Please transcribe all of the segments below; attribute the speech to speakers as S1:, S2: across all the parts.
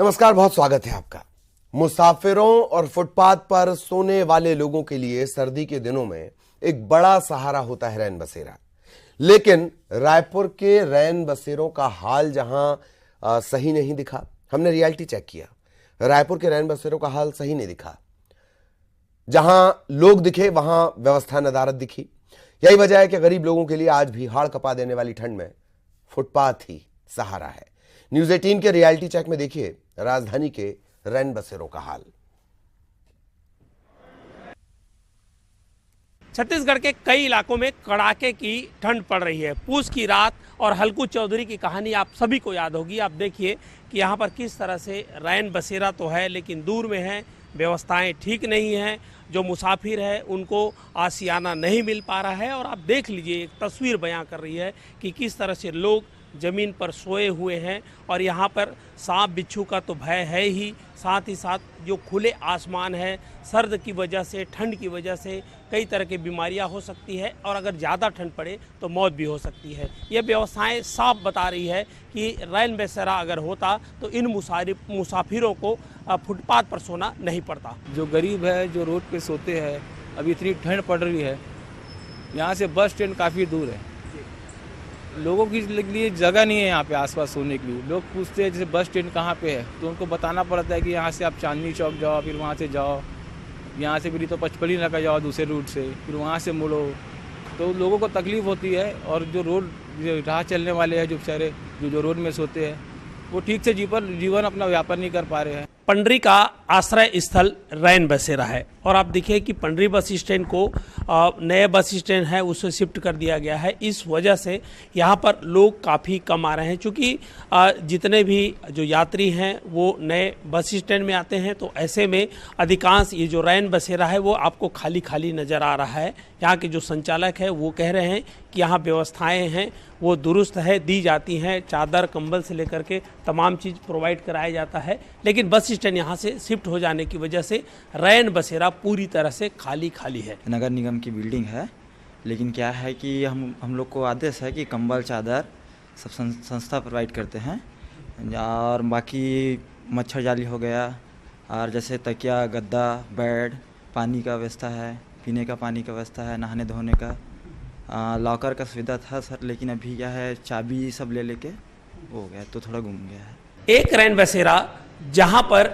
S1: नमस्कार, बहुत स्वागत है आपका। मुसाफिरों और फुटपाथ पर सोने वाले लोगों के लिए सर्दी के दिनों में एक बड़ा सहारा होता है रैन बसेरा। लेकिन रायपुर के रैन बसेरों का हाल जहां सही नहीं दिखा, हमने रियलिटी चेक किया, रायपुर के रैन बसेरों का हाल सही नहीं दिखा। जहां लोग दिखे वहां व्यवस्था नदारद दिखी। यही वजह है कि गरीब लोगों के लिए आज भी हाड़ कपा देने वाली ठंड में फुटपाथ ही सहारा है। न्यूज 18 के रियलिटी चेक में देखिए राजधानी के रैन बसेरों का हाल।
S2: छत्तीसगढ़ के कई इलाकों में कड़ाके की ठंड पड़ रही है। पूस की रात और हल्कू चौधरी की कहानी आप सभी को याद होगी। आप देखिए कि यहाँ पर किस तरह से रैन बसेरा तो है लेकिन दूर में है, व्यवस्थाएं ठीक नहीं हैं। जो मुसाफिर है उनको आशियाना नहीं मिल पा रहा है। और आप देख लीजिए, एक तस्वीर बयां कर रही है कि किस तरह से लोग ज़मीन पर सोए हुए हैं। और यहाँ पर सांप बिच्छू का तो भय है ही, साथ ही साथ जो खुले आसमान है, सर्द की वजह से, ठंड की वजह से कई तरह की बीमारियां हो सकती है और अगर ज़्यादा ठंड पड़े तो मौत भी हो सकती है। ये व्यवस्थाएं साफ बता रही है कि रैन बसेरा अगर होता तो इन मुसाफिरों को फुटपाथ पर सोना नहीं पड़ता।
S3: जो गरीब है, जो रोड पे सोते हैं, अभी इतनी ठंड पड़ रही है, यहाँ से बस स्टैंड काफ़ी दूर है, लोगों के लिए जगह नहीं है यहाँ पे आसपास सोने के लिए। लोग पूछते हैं जैसे बस स्टैंड कहाँ पे है, तो उनको बताना पड़ता है कि यहाँ से आप चांदनी चौक जाओ, फिर वहाँ से जाओ, यहाँ से फिर तो पचपड़ी लगा जाओ दूसरे रूट से, फिर वहाँ से मुड़ो। तो लोगों को तकलीफ़ होती है। और जो रोड राह चलने वाले हैं, जो बेचारे जो रोड में सोते हैं, वो ठीक से जीवन अपना व्यापार नहीं कर पा रहे हैं।
S2: पंडरी का आश्रय स्थल रैन बसेरा है और आप देखिए कि पंडरी बस स्टैंड को नए बस स्टैंड है उससे शिफ्ट कर दिया गया है। इस वजह से यहाँ पर लोग काफ़ी कम आ रहे हैं, क्योंकि जितने भी जो यात्री हैं वो नए बस स्टैंड में आते हैं। तो ऐसे में अधिकांश ये जो रैन बसेरा है वो आपको खाली खाली नज़र आ रहा है। यहाँ के जो संचालक है वो कह रहे हैं कि यहाँ व्यवस्थाएं हैं वो दुरुस्त है, दी जाती हैं, चादर कंबल से लेकर के तमाम चीज़ प्रोवाइड कराया जाता है। लेकिन बस स्टैंड यहाँ से शिफ्ट हो जाने की वजह से रैन बसेरा पूरी तरह से खाली खाली है।
S4: नगर निगम की बिल्डिंग है, लेकिन क्या है कि हम लोग को आदेश है कि कंबल चादर सब संस्था प्रोवाइड करते हैं, और बाकी मच्छर जाली हो गया, और जैसे तकिया, गद्दा, बेड, पानी का व्यवस्था है, पीने का पानी का व्यवस्था है, नहाने धोने का, लॉकर का सुविधा था सर, लेकिन अभी क्या है चाबी सब ले लेके हो गया, तो थोड़ा घूम गया है।
S2: एक रैन बसेरा जहाँ पर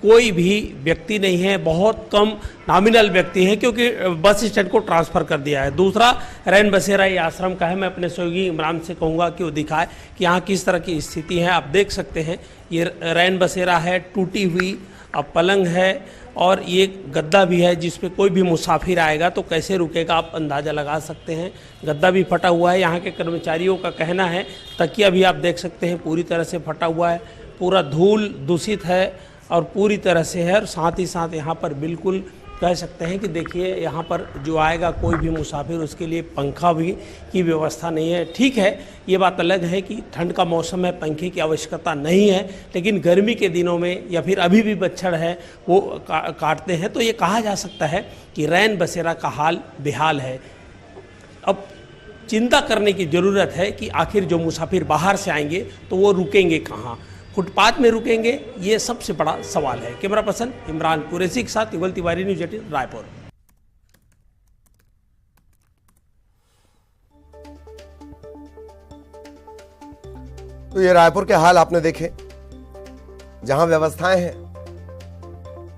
S2: कोई भी व्यक्ति नहीं है, बहुत कम नॉमिनल व्यक्ति हैं, क्योंकि बस स्टैंड को ट्रांसफ़र कर दिया है। दूसरा रैन बसेरा ये आश्रम का है। मैं अपने सहयोगी इमरान से कहूँगा कि वो दिखाए कि यहाँ किस तरह की स्थिति है। आप देख सकते हैं ये रैन बसेरा है, टूटी हुई पलंग है और ये गद्दा भी है जिस पे कोई भी मुसाफिर आएगा तो कैसे रुकेगा आप अंदाज़ा लगा सकते हैं। गद्दा भी फटा हुआ है। यहाँ के कर्मचारियों का कहना है, तकिया भी आप देख सकते हैं पूरी तरह से फटा हुआ है, पूरा धूल दूषित है और पूरी तरह से है। और साथ ही साथ यहाँ पर बिल्कुल कह सकते हैं कि देखिए यहाँ पर जो आएगा कोई भी मुसाफिर उसके लिए पंखा भी की व्यवस्था नहीं है। ठीक है, ये बात अलग है कि ठंड का मौसम है, पंखे की आवश्यकता नहीं है, लेकिन गर्मी के दिनों में या फिर अभी भी बच्छड़ है वो काटते हैं। तो ये कहा जा सकता है कि रैन बसेरा का हाल बेहाल है। अब चिंता करने की ज़रूरत है कि आखिर जो मुसाफिर बाहर से आएंगे तो वो रुकेंगे कहाँ, फुटपाथ में रुकेंगे, ये सबसे बड़ा सवाल है। कैमरा पर्सन इमरान कुरैशी के साथ युगल तिवारी, न्यूज़ 18 रायपुर।
S1: तो ये रायपुर के हाल आपने देखे। जहां व्यवस्थाएं हैं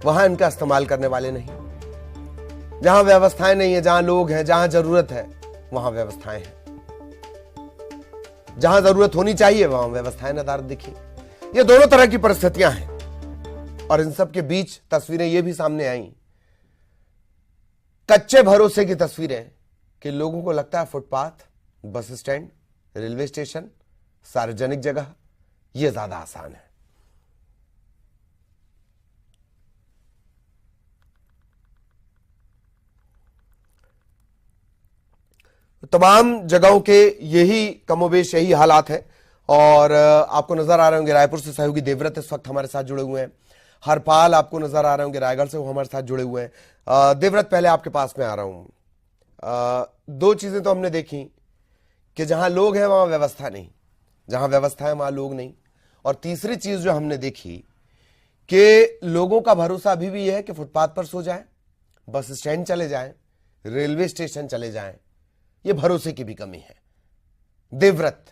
S1: वहां इनका इस्तेमाल करने वाले नहीं। जहां व्यवस्थाएं नहीं है, जहां लोग हैं, जहां जरूरत है वहां व्यवस्थाएं हैं। जहां जरूरत होनी चाहिए वहां व्यवस्थाएं नदारद दिखी। ये दोनों तरह की परिस्थितियां हैं और इन सब के बीच तस्वीरें ये भी सामने आई, कच्चे भरोसे की तस्वीरें कि लोगों को लगता है footpath, bus stand, railway station, सार्वजनिक जगह ये ज्यादा आसान है। तमाम जगहों के यही कमोबेश यही हालात हैं। और आपको नजर आ रहे होंगे रायपुर से सहयोगी देवव्रत इस वक्त हमारे साथ जुड़े हुए हैं। हरपाल आपको नजर आ रहे होंगे रायगढ़ से, वो हमारे साथ जुड़े हुए हैं। देवव्रत, पहले आपके पास में आ रहा हूं। दो चीजें तो हमने देखी कि जहां लोग हैं वहां व्यवस्था नहीं, जहां व्यवस्था है वहां लोग नहीं। और तीसरी चीज जो हमने देखी कि लोगों का भरोसा अभी भी है कि फुटपाथ पर सो जाएं, बस स्टैंड चले जाएं, रेलवे स्टेशन चले जाएं। ये भरोसे की भी कमी है। देवव्रत।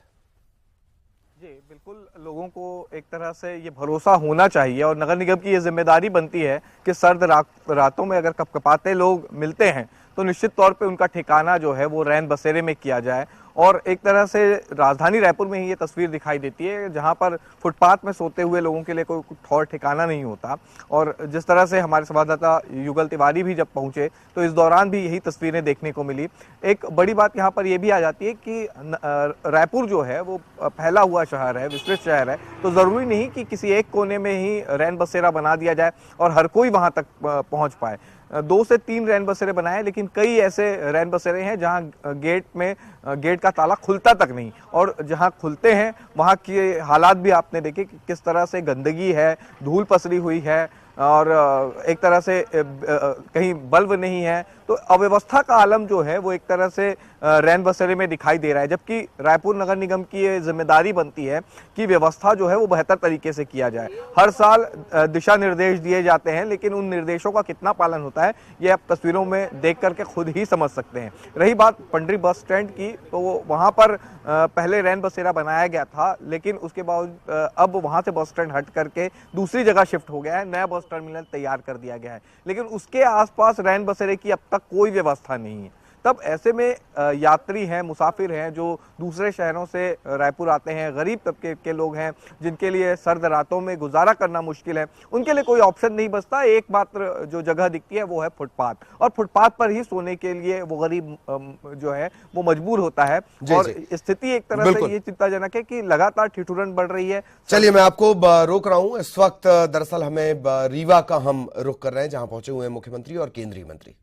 S5: जी बिल्कुल, लोगों को एक तरह से ये भरोसा होना चाहिए और नगर निगम की ये जिम्मेदारी बनती है कि सर्द रातों में अगर कपकपाते लोग मिलते हैं तो निश्चित तौर पे उनका ठिकाना जो है वो रैन बसेरे में किया जाए। और एक तरह से राजधानी रायपुर में ही ये तस्वीर दिखाई देती है जहां पर फुटपाथ में सोते हुए लोगों के लिए कोई ठौर ठिकाना नहीं होता। और जिस तरह से हमारे संवाददाता युगल तिवारी भी जब पहुंचे तो इस दौरान भी यही तस्वीरें देखने को मिली। एक बड़ी बात यहाँ पर यह भी आ जाती है कि रायपुर जो है वो फैला हुआ शहर है, विस्तृत शहर है, तो जरूरी नहीं कि किसी एक कोने में ही रैन बसेरा बना दिया जाए और हर कोई वहां तक पहुंच पाए। 2 से 3 रैन बसेरे बनाए, लेकिन कई ऐसे रैन बसेरे हैं जहां गेट का ताला खुलता तक नहीं, और जहां खुलते हैं वहां के हालात भी आपने देखे कि किस तरह से गंदगी है, धूल पसरी हुई है और एक तरह से कहीं बल्ब नहीं है। तो अव्यवस्था का आलम जो है वो एक तरह से रैन बसेरे में दिखाई दे रहा है, जबकि रायपुर नगर निगम की ये जिम्मेदारी बनती है कि व्यवस्था जो है वो बेहतर तरीके से किया जाए। हर साल दिशा निर्देश दिए जाते हैं, लेकिन उन निर्देशों का कितना पालन होता है ये आप तस्वीरों में देख करके खुद ही समझ सकते हैं। रही बात पंडरी बस स्टैंड की, तो वहां पर पहले रैन बसेरा बनाया गया था, लेकिन उसके बाद अब वहां से बस स्टैंड हट करके दूसरी जगह शिफ्ट हो गया है, नया बस टर्मिनल तैयार कर दिया गया है, लेकिन उसके आसपास रैन बसेरे की अब तक कोई व्यवस्था नहीं है। तब ऐसे में यात्री हैं, मुसाफिर हैं जो दूसरे शहरों से रायपुर आते हैं, गरीब तबके के लोग हैं जिनके लिए सर्द रातों में गुजारा करना मुश्किल है, उनके लिए कोई ऑप्शन नहीं बचता। एकमात्र जो जगह दिखती है वो है फुटपाथ, और फुटपाथ पर ही सोने के लिए वो गरीब जो है वो मजबूर होता है। और स्थिति एक तरह से ये चिंताजनक है कि लगातार ठिठुरन बढ़ रही है।
S1: चलिए मैं आपको रोक रहा हूं। इस वक्त दरअसल हमें रीवा का हम रुख कर रहे हैं, जहां पहुंचे हुए हैं मुख्यमंत्री और केंद्रीय मंत्री।